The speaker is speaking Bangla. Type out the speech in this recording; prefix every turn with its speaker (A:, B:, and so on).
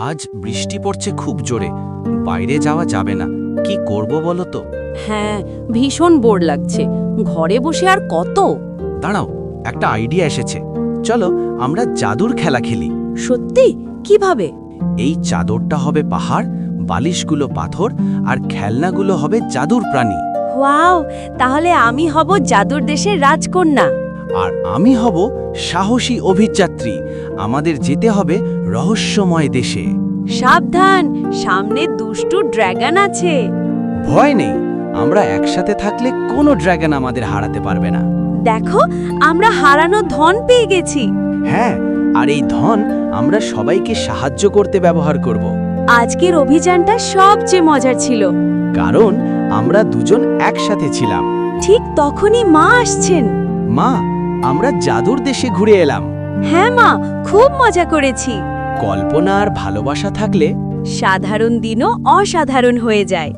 A: আজ বৃষ্টি পড়ছে খুব জোরে, বাইরে যাওয়া যাবে না। কি করব বলো তো?
B: হ্যাঁ, ভীষণ বোর লাগছে। ঘরে বসে আর কত?
A: দাঁড়াও, একটা আইডিয়া এসেছে। চলো আমরা জাদুর খেলা খেলি।
B: সত্যি? কিভাবে?
A: এই চাদরটা হবে পাহাড়, বালিশগুলো পাথর, আর খেলনাগুলো হবে জাদুর প্রাণী।
B: ওয়াও, তাহলে আমি হব জাদুর দেশের রাজকন্যা।
A: আর আমি হব সাহসী অভিযাত্রী। আমাদের যেতে হবে রহস্যময় দেশে।
B: সাবধান, সামনে দুষ্টু ড্রাগন আছে।
A: ভয় নেই, আমরা একসাথে থাকলে কোনো ড্রাগন আমাদের হারাতে পারবে না।
B: দেখো, আমরা হারানো ধন পেয়ে গেছি।
A: হ্যাঁ, আর এই ধন আমরা সবাইকে সাহায্য করতে ব্যবহার করব।
B: আজকের অভিযানটা সবচেয়ে মজার ছিল।
A: কারণ আমরা দুজন একসাথে ছিলাম।
B: ঠিক তখনই মা আসছেন।
A: মা, আমরা জাদুর দেশে ঘুরে এলাম।
B: হ্যাঁ মা, খুব মজা করেছি।
A: কল্পনা আর ভালোবাসা থাকলে
B: সাধারণ দিনও অসাধারণ হয়ে যায়।